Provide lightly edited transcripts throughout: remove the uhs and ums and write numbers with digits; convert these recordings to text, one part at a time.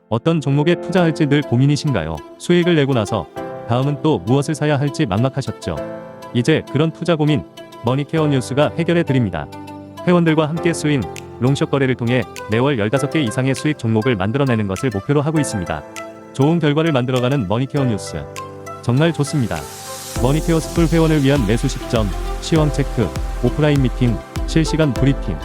어떤 종목에 투자할지 늘 고민이신가요? 수익을 내고 나서 다음은 또 무엇을 사야 할지 막막하셨죠? 이제 그런 투자 고민 머니케어 뉴스가 해결해 드립니다. 회원들과 함께 스윙, 롱숏 거래를 통해 매월 15개 이상의 수익 종목을 만들어내는 것을 목표로 하고 있습니다. 좋은 결과를 만들어가는 머니케어 뉴스. 정말 좋습니다. 머니케어 스쿨 회원을 위한 매수 시점, 시황 체크, 오프라인 미팅, 실시간 브리핑.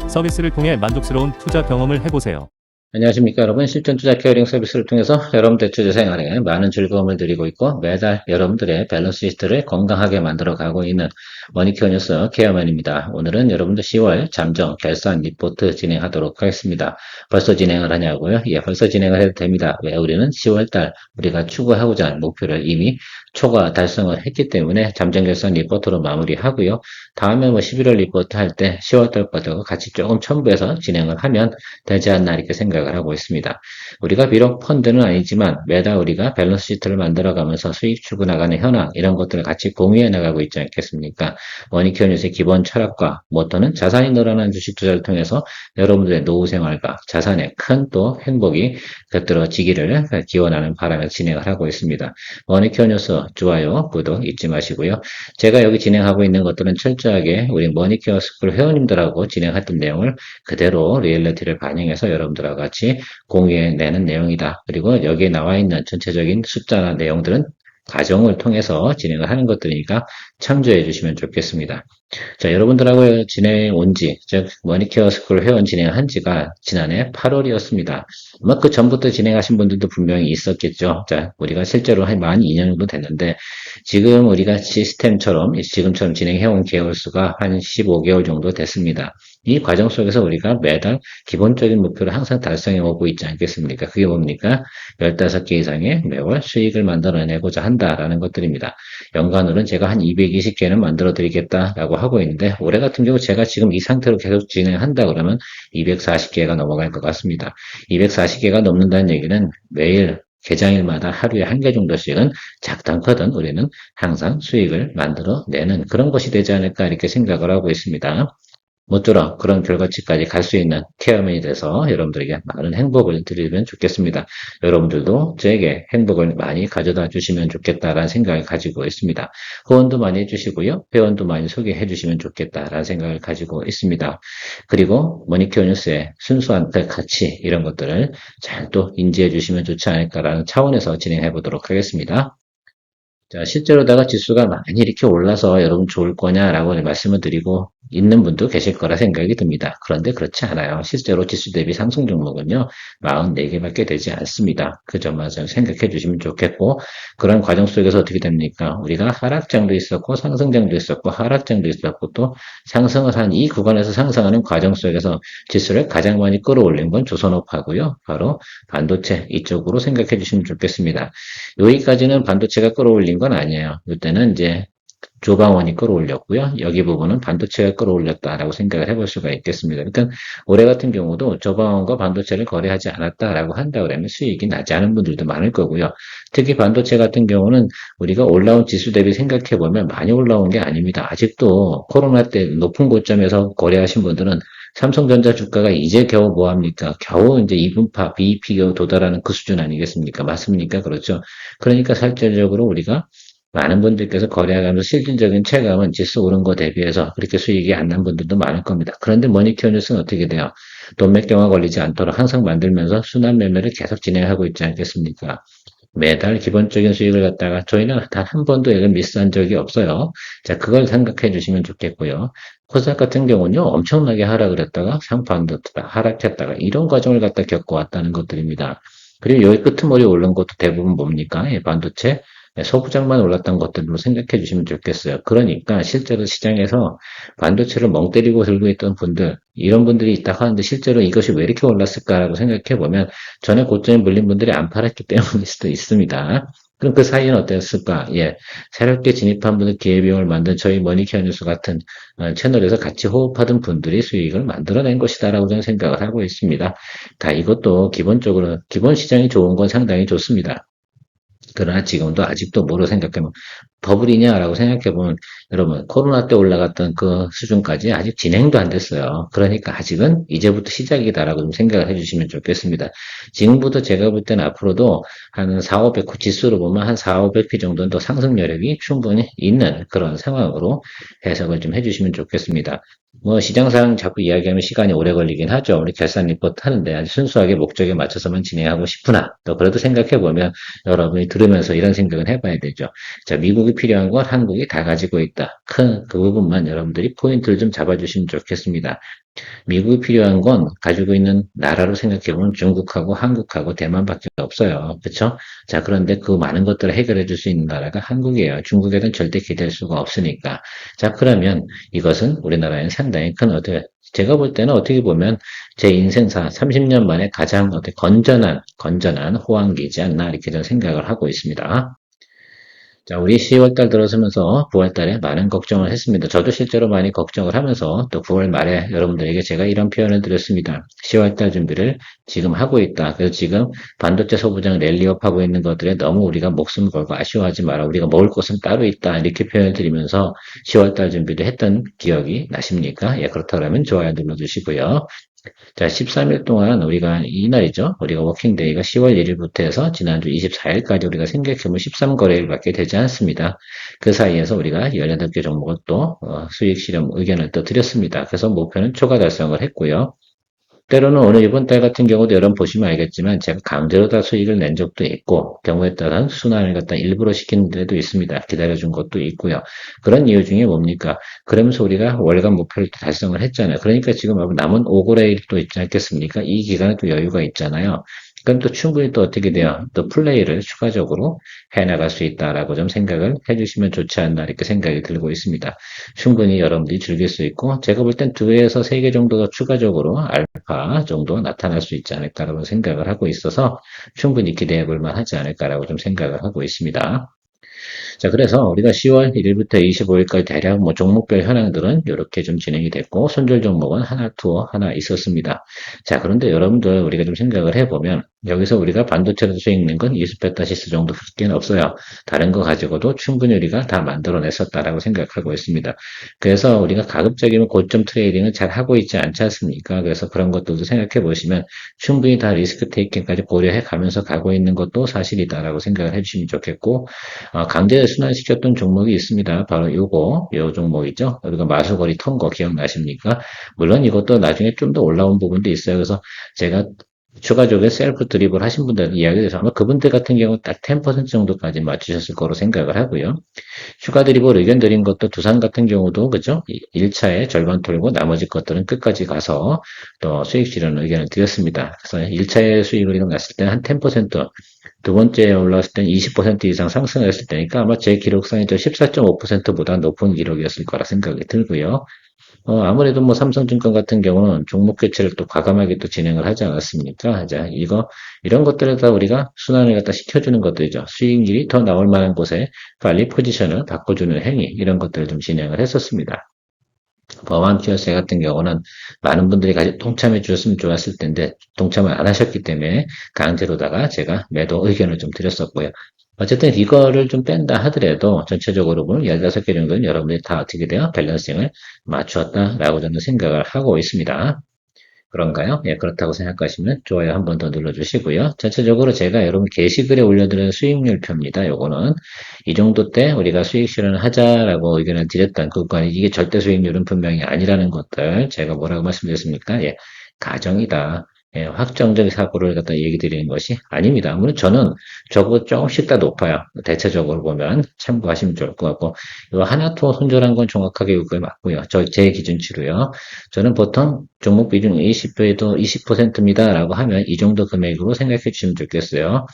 서비스를 통해 만족스러운 투자 경험을 해보세요. 안녕하십니까 여러분. 실전 투자 케어링 서비스를 통해서 여러분들의 투자 생활에 많은 즐거움을 드리고 있고 매달 여러분들의 밸런스 시트를 건강하게 만들어 가고 있는 머니케어 뉴스 케어맨입니다. 오늘은 여러분들 10월 잠정 결산 리포트 진행하도록 하겠습니다. 벌써 진행을 하냐고요? 예, 벌써 진행을 해도 됩니다. 왜? 우리는 10월달 우리가 추구하고자 하는 목표를 이미 초과 달성을 했기 때문에 잠정 결산 리포트로 마무리하고요. 다음에 11월 리포트 할 때 10월달 것도 같이 조금 첨부해서 진행을 하면 되지 않나 이렇게 생각을 하고 있습니다. 우리가 비록 펀드는 아니지만 매달 우리가 밸런스 시트를 만들어가면서 수익 추구 나가는 현황 이런 것들을 같이 공유해 나가고 있지 않겠습니까? 머니케어 뉴스의 기본 철학과 모토는 자산이 늘어난 주식 투자를 통해서 여러분들의 노후 생활과 자산의 큰 또 행복이 곁들어지기를 기원하는 바람에 진행을 하고 있습니다. 머니케어 뉴스 좋아요, 구독 잊지 마시고요. 제가 여기 진행하고 있는 것들은 철저하게 우리 머니케어 스쿨 회원님들하고 진행했던 내용을 그대로 리얼리티를 반영해서 여러분들과 같이 공유해내는 내용이다. 그리고 여기에 나와 있는 전체적인 숫자나 내용들은 가정을 통해서 진행을 하는 것들이니까 참조해 주시면 좋겠습니다. 자, 여러분들하고 진행 온 지, 즉, 머니케어 스쿨 회원 진행한 지가 지난해 8월이었습니다. 아마 그 전부터 진행하신 분들도 분명히 있었겠죠. 자, 우리가 실제로 한 2년 정도 됐는데, 지금 우리가 시스템처럼, 지금처럼 진행해온 개월 수가 한 15개월 정도 됐습니다. 이 과정 속에서 우리가 매달 기본적인 목표를 항상 달성해 오고 있지 않겠습니까? 그게 뭡니까? 15개 이상의 매월 수익을 만들어내고자 한다라는 것들입니다. 연간으로는 제가 한 220개는 만들어 드리겠다라고 하고 있는데 올해 같은 경우 제가 지금 이 상태로 계속 진행한다 그러면 240개가 넘어갈 것 같습니다. 240개가 넘는다는 얘기는 매일 개장일마다 하루에 1개 정도씩은 작든 크든 우리는 항상 수익을 만들어내는 그런 것이 되지 않을까 이렇게 생각을 하고 있습니다. 모쪼록 그런 결과치까지 갈 수 있는 케어맨이 돼서 여러분들에게 많은 행복을 드리면 좋겠습니다. 여러분들도 저에게 행복을 많이 가져다 주시면 좋겠다라는 생각을 가지고 있습니다. 후원도 많이 해주시고요. 회원도 많이 소개해 주시면 좋겠다라는 생각을 가지고 있습니다. 그리고 머니케어 뉴스의 순수한 그 가치 이런 것들을 잘 또 인지해 주시면 좋지 않을까라는 차원에서 진행해 보도록 하겠습니다. 자, 실제로다가 지수가 많이 이렇게 올라서 여러분 좋을 거냐라고 말씀을 드리고 있는 분도 계실 거라 생각이 듭니다. 그런데 그렇지 않아요. 실제로 지수 대비 상승 종목은요, 44개밖에 되지 않습니다. 그 점만 생각해 주시면 좋겠고, 그런 과정 속에서 어떻게 됩니까? 우리가 하락장도 있었고, 상승장도 있었고, 하락장도 있었고, 또 상승을 한 이 구간에서 상승하는 과정 속에서 지수를 가장 많이 끌어올린 건 조선업하고요. 바로 반도체 이쪽으로 생각해 주시면 좋겠습니다. 여기까지는 반도체가 끌어올린 건 아니에요. 이때는 이제 조방원이 끌어올렸고요. 여기 부분은 반도체가 끌어올렸다라고 생각을 해볼 수가 있겠습니다. 그러니까 올해 같은 경우도 조방원과 반도체를 거래하지 않았다라고 한다 그러면 수익이 나지 않은 분들도 많을 거고요. 특히 반도체 같은 경우는 우리가 올라온 지수 대비 생각해 보면 많이 올라온 게 아닙니다. 아직도 코로나 때 높은 고점에서 거래하신 분들은 삼성전자 주가가 이제 겨우 뭐합니까? 겨우 이제 2분파, BEP 겨우 도달하는 그 수준 아니겠습니까? 맞습니까? 그렇죠. 그러니까 실질적으로 우리가 많은 분들께서 거래하면서 실질적인 체감은 지수 오른 거 대비해서 그렇게 수익이 안 난 분들도 많을 겁니다. 그런데 머니케어 뉴스는 어떻게 돼요? 돈맥경화 걸리지 않도록 항상 만들면서 순환 매매를 계속 진행하고 있지 않겠습니까? 매달 기본적인 수익을 갖다가 저희는 단 한 번도 이걸 미스한 적이 없어요. 자, 그걸 생각해 주시면 좋겠고요. 코스닥 같은 경우는요, 엄청나게 하락을 했다가 상판도 하락했다가 이런 과정을 갖다 겪어왔다는 것들입니다. 그리고 여기 끄트머리 오른 것도 대부분 뭡니까? 예, 반도체, 소부장만 올랐던 것들로 생각해 주시면 좋겠어요. 그러니까 실제로 시장에서 반도체를 멍 때리고 들고 있던 분들, 이런 분들이 있다 하는데 실제로 이것이 왜 이렇게 올랐을까라고 생각해 보면 전에 고점에 물린 분들이 안 팔았기 때문일 수도 있습니다. 그럼 그 사이에는 어땠을까? 예. 새롭게 진입한 분들 기회비용을 만든 저희 머니케어 뉴스 같은 채널에서 같이 호흡하던 분들이 수익을 만들어낸 것이다라고 저는 생각을 하고 있습니다. 다 이것도 기본적으로, 기본 시장이 좋은 건 상당히 좋습니다. 그러나 지금도 아직도 뭐로 생각하면 버블이냐라고 생각해보면 여러분 코로나 때 올라갔던 그 수준까지 아직 진행도 안 됐어요. 그러니까 아직은 이제부터 시작이다라고 좀 생각을 해주시면 좋겠습니다. 지금부터 제가 볼 때는 앞으로도 한 4, 500 지수로 보면 한 4, 500p 정도는 더 상승 여력이 충분히 있는 그런 상황으로 해석을 좀 해주시면 좋겠습니다. 뭐 시장상 자꾸 이야기하면 시간이 오래 걸리긴 하죠. 우리 결산 리포트 하는데 아주 순수하게 목적에 맞춰서만 진행하고 싶구나. 또 그래도 생각해 보면 여러분이 들으면서 이런 생각을 해봐야 되죠. 자, 미국이 필요한 건 한국이 다 가지고 있다. 큰 그 부분만 여러분들이 포인트를 좀 잡아주시면 좋겠습니다. 미국이 필요한 건 가지고 있는 나라로 생각해보면 중국하고 한국하고 대만밖에 없어요. 그렇죠? 자, 그런데 그 많은 것들을 해결해 줄 수 있는 나라가 한국이에요. 중국에는 절대 기댈 수가 없으니까. 자, 그러면 이것은 우리나라에는 상당히 큰 제가 볼 때는 어떻게 보면 제 인생사 30년 만에 가장 건전한 호황기지 않나 이렇게 저는 생각을 하고 있습니다. 자, 우리 10월달 들어서면서 9월달에 많은 걱정을 했습니다. 저도 실제로 많이 걱정을 하면서 또 9월 말에 여러분들에게 제가 이런 표현을 드렸습니다. 10월달 준비를 지금 하고 있다. 그래서 지금 반도체 소부장 랠리업 하고 있는 것들에 너무 우리가 목숨 걸고 아쉬워하지 마라. 우리가 먹을 곳은 따로 있다. 이렇게 표현을 드리면서 10월달 준비를 했던 기억이 나십니까? 예, 그렇다면 좋아요 눌러주시고요. 자, 13일 동안 우리가 이날이죠. 우리가 워킹데이가 10월 1일부터 해서 지난주 24일까지 우리가 생각해보면 13거래일밖에 되지 않습니다. 그 사이에서 우리가 18개 종목을 또 수익 실험 의견을 또 드렸습니다. 그래서 목표는 초과 달성을 했고요. 때로는 오늘 이번 달 같은 경우도 여러분 보시면 알겠지만 제가 강제로 다 수익을 낸 적도 있고 경우에 따라서는 순환을 갖다 일부러 시키는 데도 있습니다. 기다려준 것도 있고요. 그런 이유 중에 뭡니까? 그러면서 우리가 월간 목표를 달성을 했잖아요. 그러니까 지금 남은 5거래일도 있지 않겠습니까? 이 기간에 또 여유가 있잖아요. 그럼 또 충분히 또 어떻게 돼요? 또 플레이를 추가적으로 해나갈 수 있다라고 좀 생각을 해주시면 좋지 않나 이렇게 생각이 들고 있습니다. 충분히 여러분들이 즐길 수 있고 제가 볼 땐 2에서 3개 정도가 추가적으로 알파 정도 나타날 수 있지 않을까라고 생각을 하고 있어서 충분히 기대해 볼 만하지 않을까라고 좀 생각을 하고 있습니다. 자, 그래서 우리가 10월 1일부터 25일까지 대략 뭐 종목별 현황들은 이렇게 좀 진행이 됐고, 손절 종목은 하나 있었습니다. 자, 그런데 여러분들 우리가 좀 생각을 해보면, 여기서 우리가 반도체로 수익 낸 건 이스페타시스 정도밖에 없어요. 다른 거 가지고도 충분히 우리가 다 만들어냈었다라고 생각하고 있습니다. 그래서 우리가 가급적이면 고점 트레이딩을 잘 하고 있지 않지 않습니까? 그래서 그런 것들도 생각해 보시면 충분히 다 리스크 테이킹까지 고려해 가면서 가고 있는 것도 사실이다라고 생각을 해주시면 좋겠고, 강제 순환시켰던 종목이 있습니다. 바로 요 종목이죠. 우리가 마수거리 턴거 기억나십니까? 물론 이것도 나중에 좀 더 올라온 부분도 있어요. 그래서 제가 추가적으로 셀프 드립을 하신 분들 이야기해서 아마 그분들 같은 경우 딱 10% 정도까지 맞추셨을 거로 생각을 하고요. 추가 드립을 의견 드린 것도 두산 같은 경우도 그죠? 1차에 절반 털고 나머지 것들은 끝까지 가서 또 수익 실현 의견을 드렸습니다. 그래서 1차에 수익을 났을 때는 한 10%, 두 번째에 올라왔을 때는 20% 이상 상승했을 때니까 아마 제 기록상에 저 14.5%보다 높은 기록이었을 거라 생각이 들고요. 아무래도 뭐 삼성증권 같은 경우는 종목 교체를 또 과감하게 또 진행을 하지 않았습니까? 자, 이런 것들을 다 우리가 순환을 갖다 시켜주는 것들이죠. 수익률이 더 나올 만한 곳에 빨리 포지션을 바꿔주는 행위, 이런 것들을 좀 진행을 했었습니다. 범한 키어세 같은 경우는 많은 분들이 같이 동참해 주셨으면 좋았을 텐데 동참을 안 하셨기 때문에 강제로다가 제가 매도 의견을 좀 드렸었고요. 어쨌든 이거를 좀 뺀다 하더라도 전체적으로 보면 15개 정도는 여러분들이 다 어떻게 돼요? 밸런싱을 맞추었다라고 저는 생각을 하고 있습니다. 그런가요? 예, 그렇다고 생각하시면 좋아요 한 번 더 눌러주시고요. 전체적으로 제가 여러분 게시글에 올려드린 수익률표입니다. 요거는 이 정도 때 우리가 수익 실현을 하자라고 의견을 드렸던 그것과 이게 절대 수익률은 분명히 아니라는 것들 제가 뭐라고 말씀드렸습니까? 예, 가정이다. 예, 확정적 사고를 갖다 얘기 드리는 것이 아닙니다. 물론 저는 저거 조금씩 다 높아요. 대체적으로 보면 참고하시면 좋을 것 같고 이거 하나투어 손절한 건 정확하게 이거에 맞고요. 제 기준치로요. 저는 보통 종목 비중 20%에도 20%입니다. 라고 하면 이 정도 금액으로 생각해 주시면 좋겠어요.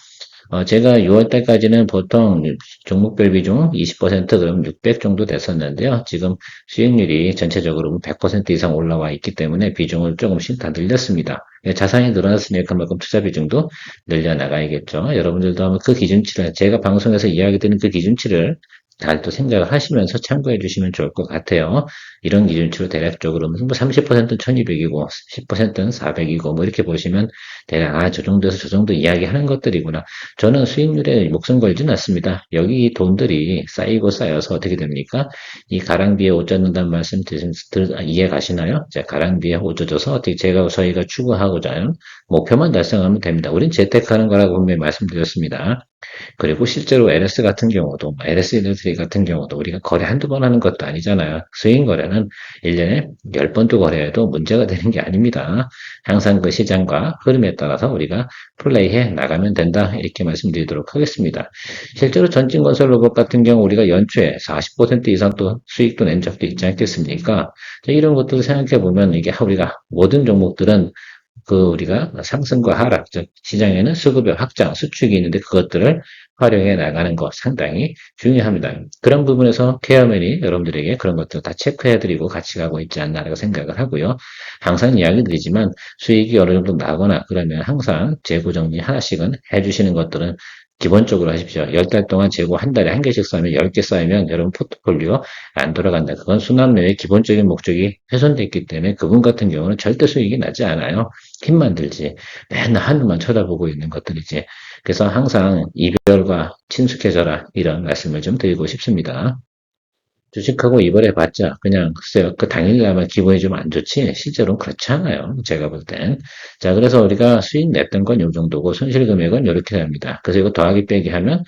제가 6월 달까지는 보통 종목별 비중 20% 그럼 600 정도 됐었는데요. 지금 수익률이 전체적으로 100% 이상 올라와 있기 때문에 비중을 조금씩 다 늘렸습니다. 자산이 늘어났으니까 그만큼 투자 비중도 늘려나가야겠죠. 여러분들도 한번 그 기준치를, 제가 방송에서 이야기 드린 그 기준치를 잘 또 생각을 하시면서 참고해 주시면 좋을 것 같아요. 이런 기준치로 대략적으로 뭐 30%는 1200이고 10%는 400이고 뭐 이렇게 보시면 대략 저 정도에서 저 정도 이야기하는 것들이구나. 저는 수익률에 목숨 걸지는 않습니다. 여기 이 돈들이 쌓이고 쌓여서 어떻게 됩니까? 이 가랑비에 옷 젖는다는 말씀 이해 가시나요? 자, 가랑비에 옷 젖어서 어떻게 저희가 추구하고자 하는 목표만 달성하면 됩니다. 우린 재테크하는 거라고 분명히 말씀드렸습니다. 그리고 실제로 LS 같은 경우도, LS 인더스트리 같은 경우도 우리가 거래 한두 번 하는 것도 아니잖아요. 스윙 거래는 1년에 10번도 거래해도 문제가 되는 게 아닙니다. 항상 그 시장과 흐름에 따라서 우리가 플레이해 나가면 된다. 이렇게 말씀드리도록 하겠습니다. 실제로 전진건설 로봇 같은 경우 우리가 연초에 40% 이상 또 수익도 낸 적도 있지 않겠습니까? 이런 것들을 생각해 보면 이게 우리가 모든 종목들은 우리가 상승과 하락, 즉 시장에는 수급의 확장, 수축이 있는데 그것들을 활용해 나가는 것 상당히 중요합니다. 그런 부분에서 케어맨이 여러분들에게 그런 것들을 다 체크해드리고 같이 가고 있지 않나라고 생각을 하고요. 항상 이야기 드리지만 수익이 어느 정도 나거나 그러면 항상 재고 정리 하나씩은 해주시는 것들은 기본적으로 하십시오. 10달 동안 재고 한 달에 한 개씩 쌓이면 10개 쌓이면 여러분 포트폴리오 안 돌아간다. 그건 순환매의 기본적인 목적이 훼손됐기 때문에 그분 같은 경우는 절대 수익이 나지 않아요. 힘만 들지. 맨날 하늘만 쳐다보고 있는 것들이지. 그래서 항상 이별과 친숙해져라. 이런 말씀을 좀 드리고 싶습니다. 주식하고 이별해봤자 그냥 글쎄요 그 당일날만 기분이 좀 안 좋지 실제로는 그렇지 않아요 제가 볼 땐. 자 그래서 우리가 수익 냈던 건 요 정도고 손실 금액은 이렇게 됩니다. 그래서 이거 더하기 빼기 하면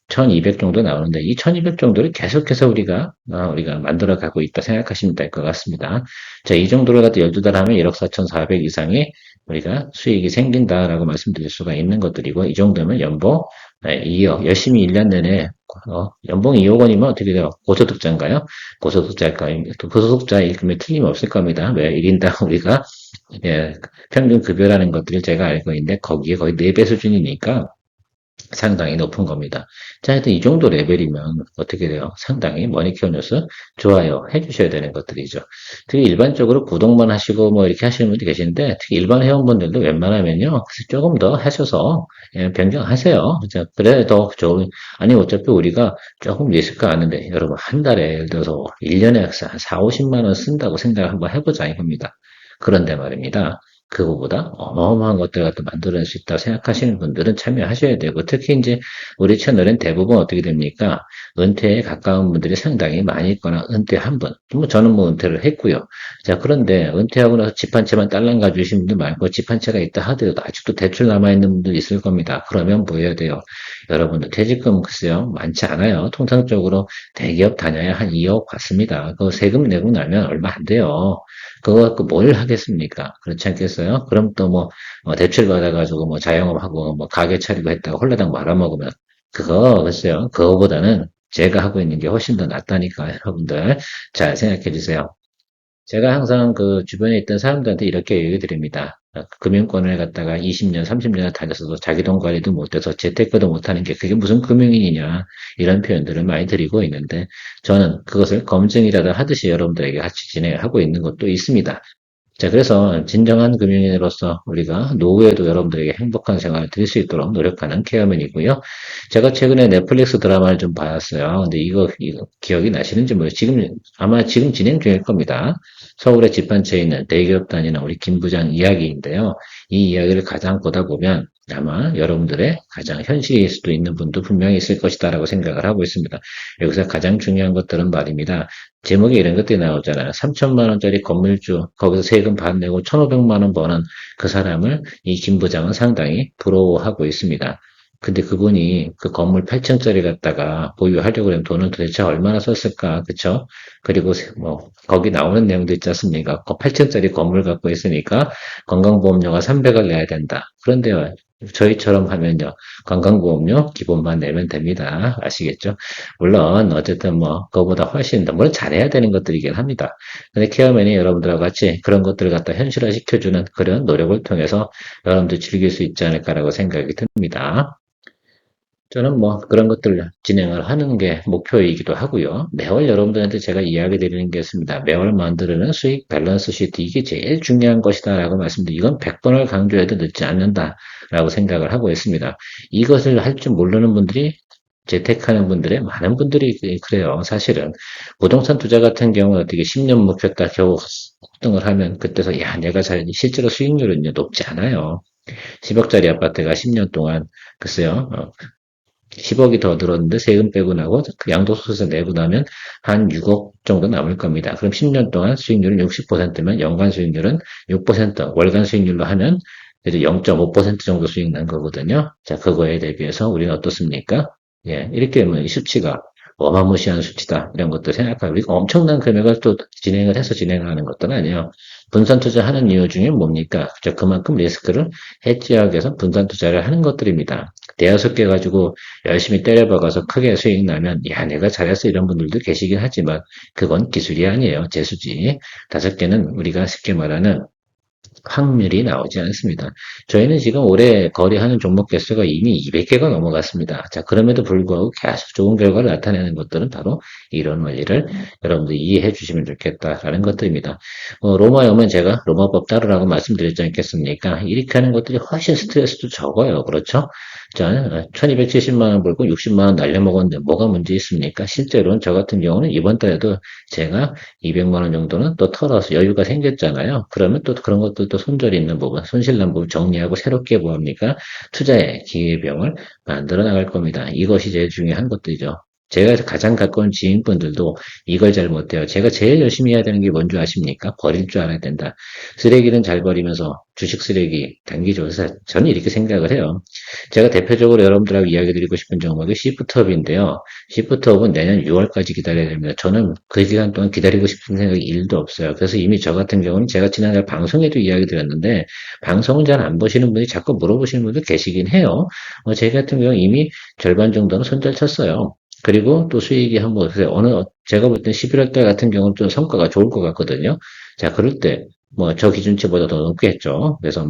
1200 정도 나오는데 이 1200 정도를 계속해서 우리가 만들어 가고 있다 생각하시면 될 것 같습니다. 자, 이 정도로 갖다 12달 하면 1억 4,400 이상의 우리가 수익이 생긴다라고 말씀드릴 수가 있는 것들이고 이 정도면 연봉 2억 열심히 1년 내내 연봉 2억 원이면 어떻게 돼요? 고소득자인가요? 고소득자 일금이 틀림없을 겁니다. 왜 1인당 우리가 평균 급여라는 것들을 제가 알고 있는데 거기에 거의 4배 수준이니까 상당히 높은 겁니다. 자, 하여튼 이 정도 레벨이면 어떻게 돼요? 상당히 머니케어 뉴스 좋아요 해주셔야 되는 것들이죠. 특히 일반적으로 구독만 하시고 뭐 이렇게 하시는 분들이 계신데 특히 일반 회원분들도 웬만하면요 조금 더 하셔서 변경하세요. 그래 더 좋은 아니 어차피 우리가 조금 리스크 아는데 여러분 한 달에 예를 들어서 1년에 4, 50만 원 쓴다고 생각을 한번 해보자 이겁니다. 그런데 말입니다. 그거보다 어마어마한 것들 갖다 만들어낼 수 있다고 생각하시는 분들은 참여하셔야 되고, 특히 이제 우리 채널은 대부분 어떻게 됩니까? 은퇴에 가까운 분들이 상당히 많이 있거나 은퇴한 분. 뭐 저는 뭐 은퇴를 했고요. 자, 그런데 은퇴하고 나서 집 한 채만 딸랑 가주신 분들 많고, 집 한 채가 있다 하더라도 아직도 대출 남아있는 분들 있을 겁니다. 그러면 뭐 해야 돼요? 여러분들 퇴직금 글쎄요, 많지 않아요. 통상적으로 대기업 다녀야 한 2억 받습니다. 그 세금 내고 나면 얼마 안 돼요. 그거 갖고 뭘 하겠습니까? 그렇지 않겠어요? 그럼 또 뭐, 대출 받아가지고 뭐 자영업하고 뭐 가게 차리고 했다가 홀라당 말아먹으면 그거, 글쎄요. 그거보다는 제가 하고 있는 게 훨씬 더 낫다니까 여러분들 잘 생각해 주세요. 제가 항상 그 주변에 있던 사람들한테 이렇게 얘기 드립니다. 금융권을 갖다가 20년, 30년을 다녔어도 자기 돈 관리도 못해서 재테크도 못하는 게 그게 무슨 금융인이냐 이런 표현들을 많이 드리고 있는데 저는 그것을 검증이라도 하듯이 여러분들에게 같이 진행을 하고 있는 것도 있습니다. 자, 그래서 진정한 금융인으로서 우리가 노후에도 여러분들에게 행복한 생활을 드릴 수 있도록 노력하는 케어맨이고요. 제가 최근에 넷플릭스 드라마를 좀 봤어요. 근데 이거 기억이 나시는지 모르겠어요. 아마 지금 진행 중일 겁니다. 서울의 집 한 채에 있는 대기업 다니는 우리 김 부장 이야기인데요. 이 이야기를 가장 보다 보면 아마 여러분들의 가장 현실일 수도 있는 분도 분명히 있을 것이다라고 생각을 하고 있습니다. 여기서 가장 중요한 것들은 말입니다. 제목에 이런 것들이 나오잖아요. 3천만 원짜리 건물주, 거기서 세금 반 내고 1,500만 원 버는 그 사람을 이 김 부장은 상당히 부러워하고 있습니다. 근데 그분이 그 건물 8층짜리 갖다가 보유하려고 하면 돈을 도대체 얼마나 썼을까, 그쵸? 그리고 뭐, 거기 나오는 내용도 있지 않습니까? 그 8층짜리 건물 갖고 있으니까 건강보험료가 300을 내야 된다. 그런데요, 저희처럼 하면요, 건강보험료 기본만 내면 됩니다. 아시겠죠? 물론, 어쨌든 뭐, 그거보다 훨씬 더, 물론 잘해야 되는 것들이긴 합니다. 근데 케어맨이 여러분들하고 같이 그런 것들을 갖다 현실화 시켜주는 그런 노력을 통해서 여러분들 즐길 수 있지 않을까라고 생각이 듭니다. 저는 뭐 그런 것들 진행을 하는 게 목표이기도 하고요. 매월 여러분들한테 제가 이야기 드리는 게 있습니다. 매월 만드는 수익 밸런스 시트 이게 제일 중요한 것이다 라고 말씀드리고 이건 100번을 강조해도 늦지 않는다 라고 생각을 하고 있습니다. 이것을 할 줄 모르는 분들이 재테크하는 분들의 많은 분들이 그래요. 사실은 부동산 투자 같은 경우는 어떻게 10년 목표 딱 겨우 폭등을 하면 그때서 야 내가 잘 실제로 수익률은 높지 않아요. 10억짜리 아파트가 10년 동안, 글쎄요, 10억이 더 들었는데 세금 빼고 나고 그 양도소득세 내고 나면 한 6억 정도 남을 겁니다. 그럼 10년 동안 수익률은 60%면 연간 수익률은 6%, 월간 수익률로 하면 이제 0.5% 정도 수익 난 거거든요. 자, 그거에 대비해서 우리는 어떻습니까? 예, 이렇게 하면 이 수치가 어마무시한 수치다. 이런 것도 생각하고, 우리가 엄청난 금액을 또 진행을 해서 진행하는 것도 아니에요. 분산 투자하는 이유 중에 뭡니까? 자, 그만큼 리스크를 해지하기 위해서 분산 투자를 하는 것들입니다. 대여섯 개 가지고 열심히 때려박아서 크게 수익 나면, 야, 내가 잘했어. 이런 분들도 계시긴 하지만, 그건 기술이 아니에요. 재수지. 다섯 개는 우리가 쉽게 말하는 확률이 나오지 않습니다. 저희는 지금 올해 거래하는 종목 개수가 이미 200개가 넘어갔습니다. 자, 그럼에도 불구하고 계속 좋은 결과를 나타내는 것들은 바로 이런 원리를 여러분들이 이해해 주시면 좋겠다라는 것들입니다. 로마에 오면 제가 로마법 따르라고 말씀드렸지 않겠습니까? 이렇게 하는 것들이 훨씬 스트레스도 적어요. 그렇죠? 자, 1270만 원 벌고 60만 원 날려먹었는데 뭐가 문제 있습니까? 실제로는 저 같은 경우는 이번 달에도 제가 200만 원 정도는 또 털어서 여유가 생겼잖아요. 그러면 또 그런 것들도 손절 있는 부분, 손실난 부분 정리하고 새롭게 뭐합니까? 투자의 기회비용을 만들어 나갈 겁니다. 이것이 제일 중요한 것들이죠. 제가 가장 가까운 지인분들도 이걸 잘 못해요. 제가 제일 열심히 해야 되는 게 뭔지 아십니까? 버릴 줄 알아야 된다. 쓰레기는 잘 버리면서 주식 쓰레기 당기죠. 그래서 저는 이렇게 생각을 해요. 제가 대표적으로 여러분들하고 이야기 드리고 싶은 종목이 시프트업인데요. 시프트업은 내년 6월까지 기다려야 됩니다. 저는 그 기간 동안 기다리고 싶은 생각이 1도 없어요. 그래서 이미 저 같은 경우는 제가 지난달 방송에도 이야기 드렸는데 방송은 잘 안 보시는 분이 자꾸 물어보시는 분도 계시긴 해요. 제 같은 경우는 이미 절반 정도는 손절 쳤어요. 그리고 또 수익이 한번 제가 볼 때 11월 달 같은 경우는 좀 성과가 좋을 것 같거든요. 자, 그럴 때 저 기준치보다 더 높겠죠. 그래서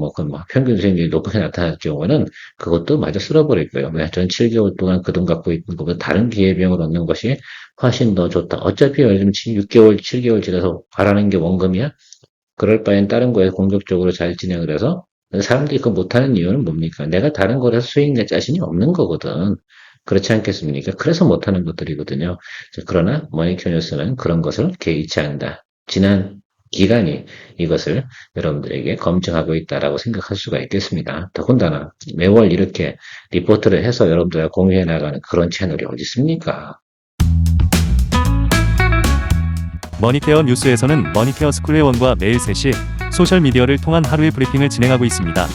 평균 수익률이 높게 나타날 경우는 그것도 마저 쓸어버릴 거예요. 왜? 전 7개월 동안 그 돈 갖고 있는 것보다 다른 기회비용을 얻는 것이 훨씬 더 좋다. 어차피 요즘 6개월, 7개월 지나서 바라는 게 원금이야? 그럴 바엔 다른 거에 공격적으로 잘 진행을 해서 사람들이 그거 못하는 이유는 뭡니까? 내가 다른 거라서 수익 낼 자신이 없는 거거든. 그렇지 않겠습니까? 그래서 못하는 것들이거든요. 그러나 머니큐니스는 그런 것을 개의치 않는다. 지난 기간이 이것을 여러분들에게 검증하고 있다라고 생각할 수가 있겠습니다. 더군다나 매월 이렇게 리포트를 해서 여러분들과 공유해 나가는 그런 채널이 어디 있습니까? 머니케어 뉴스에서는 머니케어 스쿨 회원과 매일 3시 소셜미디어를 통한 하루의 브리핑을 진행하고 있습니다.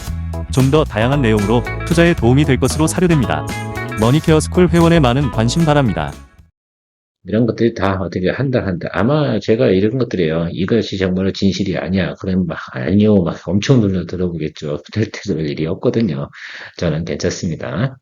좀 더 다양한 내용으로 투자에 도움이 될 것으로 사료됩니다. 머니케어 스쿨 회원의 많은 관심 바랍니다. 이런 것들이 다 어떻게 한다. 아마 제가 이런 것들이에요. 이것이 정말 진실이 아니야. 그러면 아니요. 엄청 눌러 들어보겠죠. 될 때도 일이 없거든요. 저는 괜찮습니다.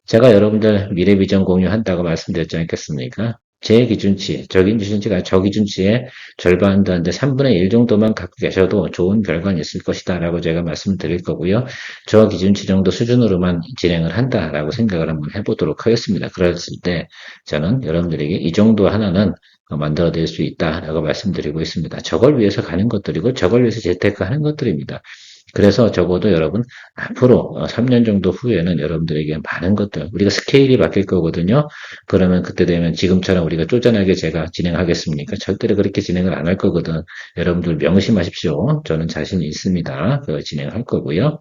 제가 여러분들 미래 비전 공유한다고 말씀드렸지 않겠습니까? 제 기준치, 저 기준치의 절반도 안 돼, 3분의 1 정도만 갖고 계셔도 좋은 결과는 있을 것이다 라고 제가 말씀드릴 거고요. 저 기준치 정도 수준으로만 진행을 한다라고 생각을 한번 해보도록 하겠습니다. 그랬을 때 저는 여러분들에게 이 정도 하나는 만들어낼 수 있다라고 말씀드리고 있습니다. 저걸 위해서 가는 것들이고 저걸 위해서 재테크하는 것들입니다. 그래서 적어도 여러분 앞으로 3년 정도 후에는 여러분들에게 많은 것들 우리가 스케일이 바뀔 거거든요. 그러면 그때 되면 지금처럼 우리가 쪼잔하게 제가 진행하겠습니까? 절대로 그렇게 진행을 안 할 거거든. 여러분들 명심하십시오. 저는 자신이 있습니다. 그 진행할 거고요.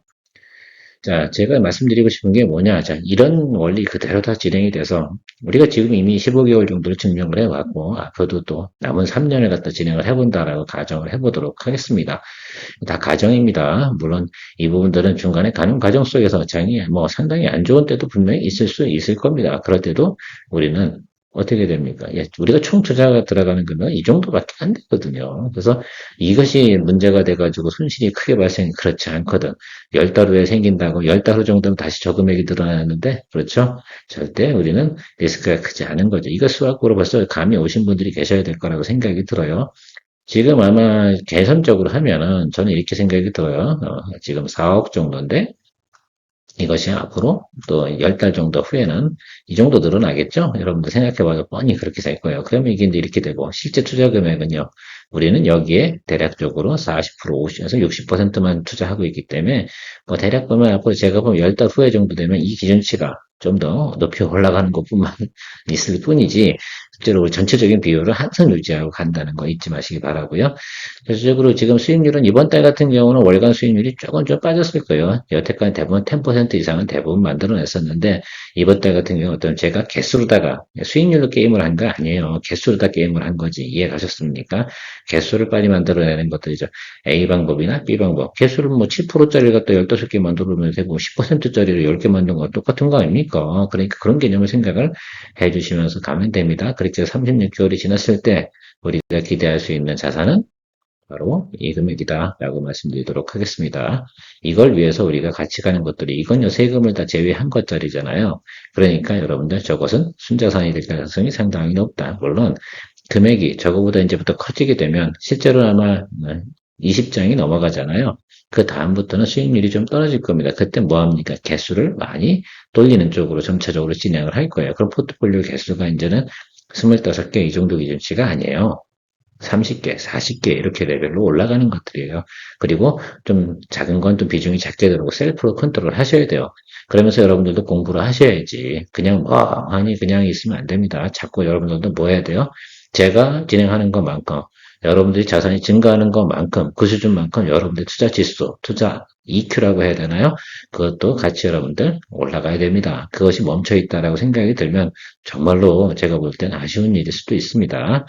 자, 제가 말씀드리고 싶은 게 뭐냐. 자, 이런 원리 그대로 다 진행이 돼서 우리가 지금 이미 15개월 정도를 증명을 해왔고 앞으로도 또 남은 3년을 갖다 진행을 해본다라고 가정을 해보도록 하겠습니다. 다 가정입니다. 물론 이 부분들은 중간에 가는 과정 속에서 장이 상당히 안 좋은 때도 분명히 있을 수 있을 겁니다. 그럴 때도 우리는 어떻게 됩니까? 예, 우리가 총 투자가 들어가는 거는 이 정도밖에 안 되거든요. 그래서 이것이 문제가 돼가지고 손실이 크게 발생이 그렇지 않거든. 10달 후에 생긴다고 10달 후 정도면 다시 저금액이 늘어나는데, 그렇죠? 절대 우리는 리스크가 크지 않은 거죠. 이거 수학으로 벌써 감이 오신 분들이 계셔야 될 거라고 생각이 들어요. 지금 아마 개선적으로 하면은 저는 이렇게 생각이 들어요. 지금 4억 정도인데 이것이 앞으로 또 10달 정도 후에는 이 정도 늘어나겠죠? 여러분들 생각해봐도 뻔히 그렇게 될 거예요. 그러면 이게 이제 이렇게 되고 실제 투자 금액은요. 우리는 여기에 대략적으로 40%, 50에서 60%만 투자하고 있기 때문에 대략 보면 앞으로 제가 보면 10달 후에 정도 되면 이 기준치가 좀 더 높이 올라가는 것뿐만 있을 뿐이지 실제로 우리 전체적인 비율을 항상 유지하고 간다는 거 잊지 마시기 바라고요. 전체적으로 지금 수익률은 이번 달 같은 경우는 월간 수익률이 조금 좀 빠졌을 거예요. 여태까지 대부분 10% 이상은 대부분 만들어냈었는데 이번 달 같은 경우는 어떤 제가 개수로다가 수익률로 게임을 한 거 아니에요. 개수로 다 게임을 한 거지. 이해 가셨습니까? 개수를 빨리 만들어내는 것들이죠. A 방법이나 B 방법. 개수를 뭐 7%짜리 갖다 15개 만들어내면 되고 10%짜리를 10개 만든 거 똑같은 거 아닙니까? 그러니까 그런 개념을 생각을 해주시면서 가면 됩니다. 그렇게 36개월이 지났을 때 우리가 기대할 수 있는 자산은 바로 이 금액이다 라고 말씀드리도록 하겠습니다. 이걸 위해서 우리가 같이 가는 것들이 이건요 세금을 다 제외한 것짜리잖아요. 그러니까 여러분들 저것은 순자산이 될 가능성이 상당히 높다. 물론 금액이 저거보다 이제부터 커지게 되면 실제로 아마 20장이 넘어가잖아요. 그 다음부터는 수익률이 좀 떨어질 겁니다. 그때 뭐합니까? 개수를 많이 돌리는 쪽으로 점차적으로 진행을 할 거예요. 그럼 포트폴리오 개수가 이제는 25개 이 정도 기준치가 아니에요. 30개, 40개 이렇게 레벨로 올라가는 것들이에요. 그리고 좀 작은 건 좀 비중이 작게 들어오고 셀프로 컨트롤 하셔야 돼요. 그러면서 여러분들도 공부를 하셔야지. 그냥 아니 그냥 있으면 안 됩니다. 자꾸 여러분들도 뭐 해야 돼요? 제가 진행하는 것만큼 여러분들이 자산이 증가하는 것만큼 그 수준만큼 여러분들 투자 지수, 투자 EQ라고 해야 되나요? 그것도 같이 여러분들 올라가야 됩니다. 그것이 멈춰 있다라고 생각이 들면 정말로 제가 볼 때는 아쉬운 일일 수도 있습니다.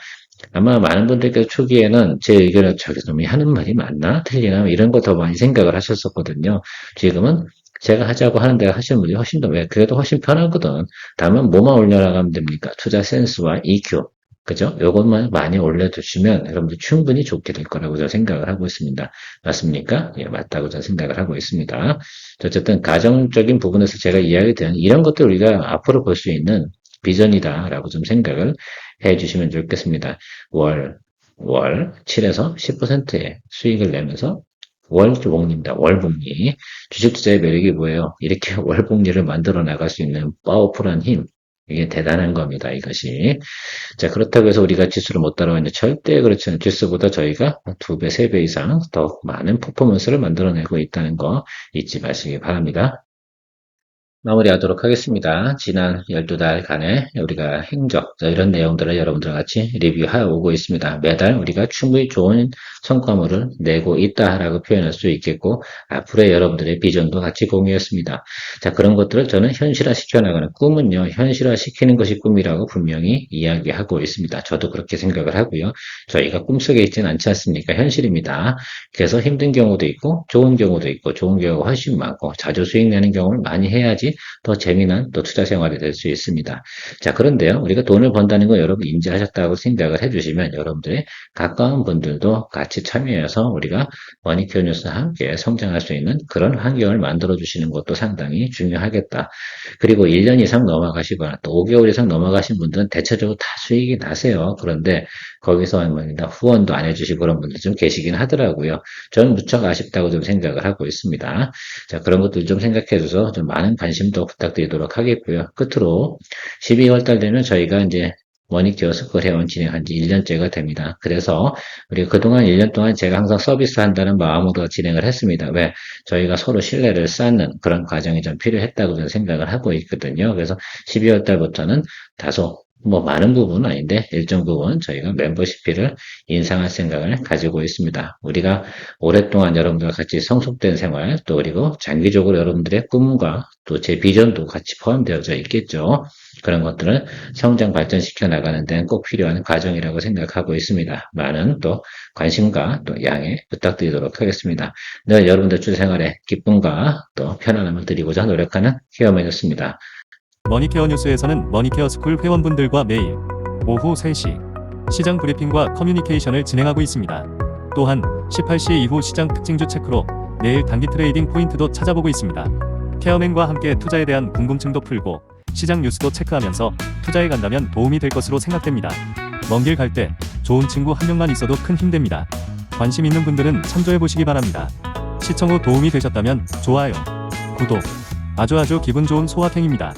아마 많은 분들께서 초기에는 제 의견을 저기 놈이 하는 말이 맞나? 틀리나? 이런 거 더 많이 생각을 하셨었거든요. 지금은 제가 하자고 하는데 하시는 분이 훨씬 더 왜? 그래도 훨씬 편하거든. 다만 뭐만 올려나가면 됩니까? 투자 센스와 EQ. 그죠? 요것만 많이 올려두시면 여러분들 충분히 좋게 될 거라고 저는 생각을 하고 있습니다. 맞습니까? 예, 맞다고 저는 생각을 하고 있습니다. 어쨌든 가정적인 부분에서 제가 이야기 드린 이런 것들 우리가 앞으로 볼 수 있는 비전이다라고 좀 생각을 해 주시면 좋겠습니다. 월 7에서 10%의 수익을 내면서 월복리입니다. 월복리. 주식 투자의 매력이 뭐예요? 이렇게 월복리를 만들어 나갈 수 있는 파워풀한 힘. 이게 대단한 겁니다, 이것이. 자, 그렇다고 해서 우리가 지수를 못 따라가는데 절대 그렇지 않아요. 지수보다 저희가 2배, 3배 이상 더 많은 퍼포먼스를 만들어내고 있다는 거 잊지 마시기 바랍니다. 마무리하도록 하겠습니다. 지난 12달간의 우리가 행적, 이런 내용들을 여러분들과 같이 리뷰하여 오고 있습니다. 매달 우리가 충분히 좋은 성과물을 내고 있다라고 표현할 수 있겠고, 앞으로의 여러분들의 비전도 같이 공유했습니다. 자, 그런 것들을 저는 현실화 시켜나가는 꿈은요, 현실화 시키는 것이 꿈이라고 분명히 이야기하고 있습니다. 저도 그렇게 생각을 하고요. 저희가 꿈속에 있지는 않지 않습니까? 현실입니다. 그래서 힘든 경우도 있고, 좋은 경우도 있고, 좋은 경우가 훨씬 많고, 자주 수익 내는 경우를 많이 해야지 더 재미난 또 투자 생활이 될 수 있습니다. 자, 그런데요, 우리가 돈을 번다는 거 여러분 인지하셨다고 생각을 해주시면 여러분들의 가까운 분들도 같이 참여해서 우리가 머니큐어 뉴스와 함께 성장할 수 있는 그런 환경을 만들어 주시는 것도 상당히 중요하겠다. 그리고 1년 이상 넘어가시거나 또 5개월 이상 넘어가신 분들은 대체적으로 다 수익이 나세요. 그런데 거기서 후원도 안 해주시고 그런 분들 좀 계시긴 하더라고요. 저는 무척 아쉽다고 좀 생각을 하고 있습니다. 자, 그런 것들 좀 생각해줘서 좀 많은 관심도 부탁드리도록 하겠고요. 끝으로 12월 달 되면 저희가 이제 머니큐어 스쿨 회원 진행한 지 1년째가 됩니다. 그래서 우리 그동안 1년 동안 제가 항상 서비스 한다는 마음으로 진행을 했습니다. 왜? 저희가 서로 신뢰를 쌓는 그런 과정이 좀 필요했다고 저는 생각을 하고 있거든요. 그래서 12월 달부터는 다소 많은 부분은 아닌데 일정 부분 저희가 멤버십비를 인상할 생각을 가지고 있습니다. 우리가 오랫동안 여러분들과 같이 성숙된 생활 또 그리고 장기적으로 여러분들의 꿈과 또 제 비전도 같이 포함되어져 있겠죠. 그런 것들을 성장 발전시켜 나가는 데는 꼭 필요한 과정이라고 생각하고 있습니다. 많은 또 관심과 또 양해 부탁드리도록 하겠습니다. 늘 여러분들 주 생활에 기쁨과 또 편안함을 드리고자 노력하는 케어맨이었습니다. 머니케어 뉴스에서는 머니케어 스쿨 회원분들과 매일 오후 3시 시장 브리핑과 커뮤니케이션을 진행하고 있습니다. 또한 18시 이후 시장 특징주 체크로 내일 단기 트레이딩 포인트도 찾아보고 있습니다. 케어맨과 함께 투자에 대한 궁금증도 풀고 시장 뉴스도 체크하면서 투자에 간다면 도움이 될 것으로 생각됩니다. 먼 길 갈 때 좋은 친구 한 명만 있어도 큰 힘 됩니다. 관심 있는 분들은 참조해 보시기 바랍니다. 시청 후 도움이 되셨다면 좋아요, 구독, 아주 기분 좋은 소확행입니다.